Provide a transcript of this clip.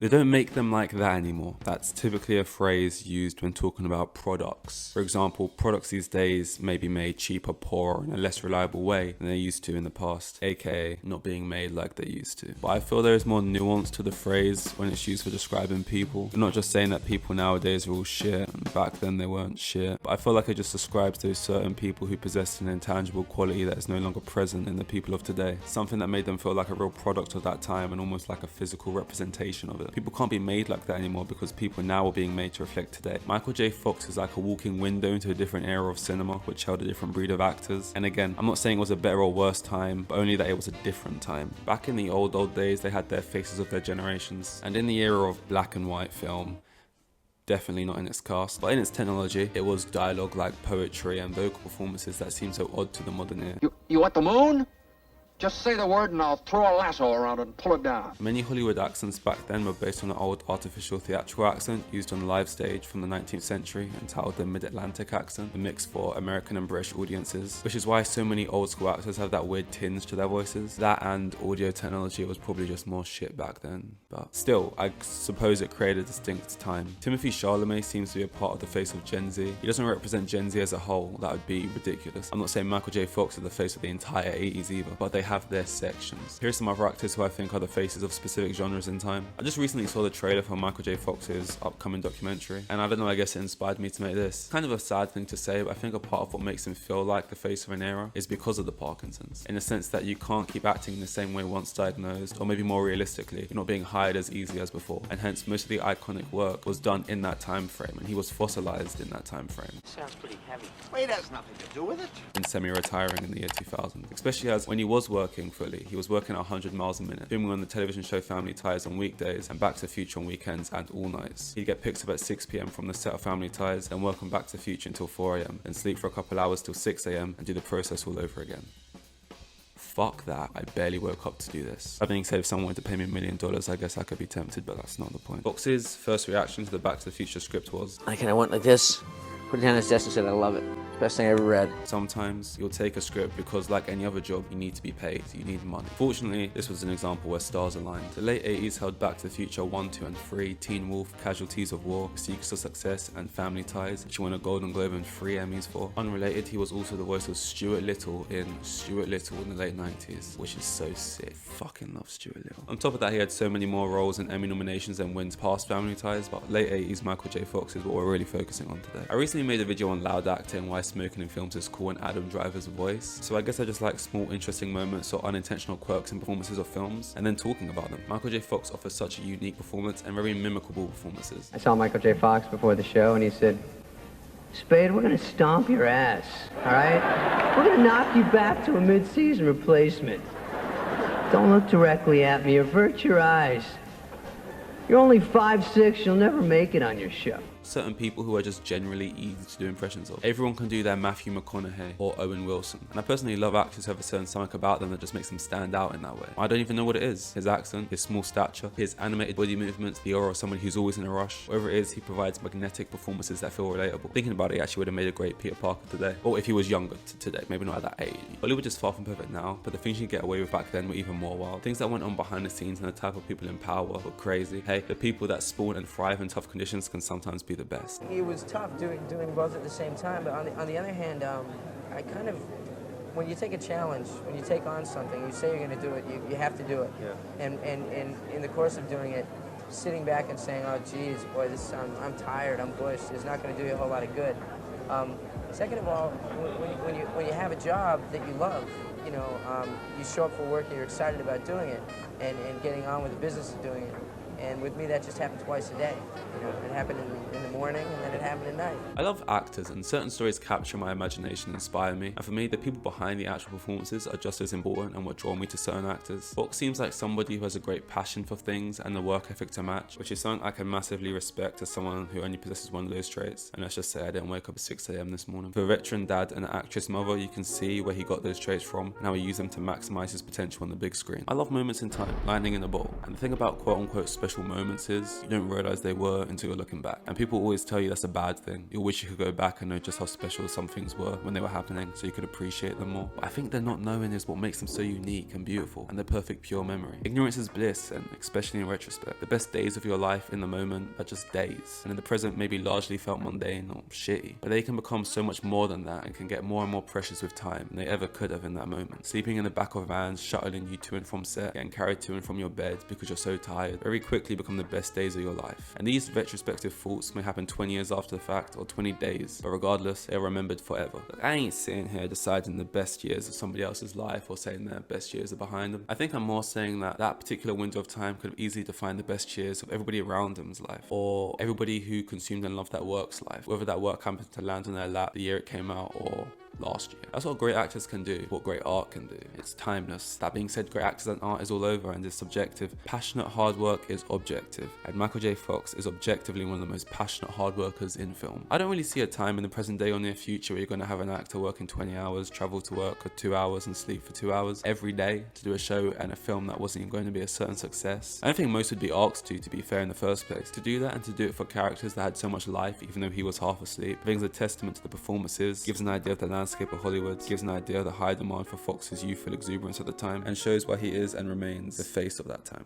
They don't make them like that anymore. That's typically a phrase used when talking about products. For example, products these days may be made cheaper, poorer, in a less reliable way than they used to in the past, aka not being made like they used to. But I feel there is more nuance to the phrase when it's used for describing people. We're not just saying that people nowadays are all shit, and back then they weren't shit. But I feel like it just describes those certain people who possessed an intangible quality that is no longer present in the people of today. Something that made them feel like a real product of that time and almost like a physical representation of it. People can't be made like that anymore because people now are being made to reflect today. Michael J. Fox is like a walking window into a different era of cinema, which held a different breed of actors. And again, I'm not saying it was a better or worse time, but only that it was a different time. Back in the old days, they had their faces of their generations. And in the era of black and white film, definitely not in its cast, but in its technology, it was dialogue like poetry and vocal performances that seem so odd to the modern ear. You want the moon? Just say the word and I'll throw a lasso around it and pull it down. Many Hollywood accents back then were based on the old artificial theatrical accent used on the live stage from the 19th century, entitled the Mid-Atlantic accent, a mix for American and British audiences, which is why so many old school actors have that weird tinge to their voices. That and audio technology was probably just more shit back then, but still, I suppose it created a distinct time. Timothy Chalamet seems to be a part of the face of Gen Z. He doesn't represent Gen Z as a whole, that would be ridiculous. I'm not saying Michael J. Fox is the face of the entire 80s either, but they have their sections. Here's some other actors who I think are the faces of specific genres in time. I just recently saw the trailer for Michael J. Fox's upcoming documentary, and I don't know, I guess it inspired me to make this. Kind of a sad thing to say, but I think a part of what makes him feel like the face of an era is because of the Parkinson's, in the sense that you can't keep acting in the same way once diagnosed, or maybe more realistically, you're not being hired as easily as before, and hence most of the iconic work was done in that time frame, and he was fossilized in that time frame. Sounds pretty heavy. Weight has nothing to do with it. In semi-retiring in the year 2000, especially as when he was working fully, he was working at 100 miles a minute, filming on the television show Family Ties on weekdays and Back to the Future on weekends and all nights. He'd get picked up at 6 PM from the set of Family Ties, then work on Back to the Future until 4 AM, then sleep for a couple hours till 6 AM and do the process all over again. Fuck that, I barely woke up to do this. That being said, if someone wanted to pay me $1 million, I guess I could be tempted, but that's not the point. Fox's first reaction to the Back to the Future script was, I went like this, put it down his desk and said, I love it. Best thing I ever read. sometimes you'll take a script because, like any other job, you need to be paid, you need money. Fortunately, this was an example where stars aligned. The late 80s held Back to the Future 1, 2 and 3, Teen Wolf, Casualties of War, Secrets of Success and Family Ties, which he won a Golden Globe and 3 Emmys for. Unrelated, he was also the voice of Stuart Little in the late 90s, which is so sick. Fucking love Stuart Little. On top of that, he had so many more roles and Emmy nominations and wins past Family Ties, but late 80s Michael J. Fox is what we're really focusing on today. I recently made a video on loud acting, why smoking in films is cool, and Adam Driver's voice, so I guess I just like small interesting moments or unintentional quirks in performances of films and then talking about them. Michael J. Fox offers such a unique performance and very mimicable performances. I saw Michael J. Fox before the show, and he said, Spade, we're gonna stomp your ass, all right? We're gonna knock you back to a mid-season replacement. Don't look directly at me, avert your eyes. You're only 5'6", you'll never make it on your show. Certain people who are just generally easy to do impressions of. Everyone can do their Matthew McConaughey or Owen Wilson, and I personally love actors who have a certain something about them that just makes them stand out in that way. I don't even know what it is. His accent, his small stature, his animated body movements, the aura of somebody who's always in a rush. Whatever it is, he provides magnetic performances that feel relatable. Thinking about it, he actually would have made a great Peter Parker today. Or if he was younger today, maybe not at that age. Hollywood is far from perfect now, but the things you get away with back then were even more wild. Things that went on behind the scenes and the type of people in power were crazy. Hey, the people that spawn and thrive in tough conditions can sometimes be the best. It was tough doing both at the same time, but on the other hand, I kind of, when you take a challenge, when you take on something, you say you're going to do it, you have to do it. Yeah. And in the course of doing it, sitting back and saying, oh geez, boy, this I'm tired, I'm bushed, it's not going to do you a whole lot of good. Second of all, when you have a job that you love, you know, you show up for work and you're excited about doing it and getting on with the business of doing it. And with me, that just happened twice a day. You know, it happened in the morning, and then it happened at night. I love actors, and certain stories capture my imagination and inspire me. And for me, the people behind the actual performances are just as important and what draw me to certain actors. Fox seems like somebody who has a great passion for things and the work ethic to match, which is something I can massively respect as someone who only possesses one of those traits. And let's just say I didn't wake up at 6 AM this morning. For a veteran dad and an actress mother, you can see where he got those traits from and how he used them to maximize his potential on the big screen. I love moments in time, lightning in a bottle. And the thing about quote-unquote special moments is, you don't realize they were until you're looking back. And people always tell you that's a bad thing. You'll wish you could go back and know just how special some things were when they were happening so you could appreciate them more. But I think they're not knowing is what makes them so unique and beautiful, and the perfect pure memory. Ignorance is bliss, and especially in retrospect, the best days of your life in the moment are just days, and in the present maybe largely felt mundane or shitty, but they can become so much more than that and can get more and more precious with time than they ever could have in that moment. Sleeping in the back of vans, shuttling you to and from set, getting carried to and from your bed because you're so tired, very quickly become the best days of your life. And these retrospective thoughts may happen 20 years after the fact or 20 days, but regardless, they're remembered forever. Like, I ain't sitting here deciding the best years of somebody else's life or saying their best years are behind them. I think I'm more saying that that particular window of time could have easily defined the best years of everybody around them's life, or everybody who consumed and loved that work's life, whether that work happened to land on their lap the year it came out or last year. That's what great actors can do, what great art can do. It's timeless. That being said, great actors and art is all over and is subjective. Passionate hard work is objective, and Michael J. Fox is objectively one of the most passionate hard workers in film. I don't really see a time in the present day or near future where you're going to have an actor working 20 hours, travel to work for 2 hours and sleep for 2 hours every day to do a show and a film that wasn't even going to be a certain success. I don't think most would be asked to be fair in the first place. To do that and to do it for characters that had so much life even though he was half asleep brings a testament to the performances, gives an idea of the landscape of Hollywood, gives an idea of the high demand for Fox's youthful exuberance at the time, and shows why he is and remains the face of that time.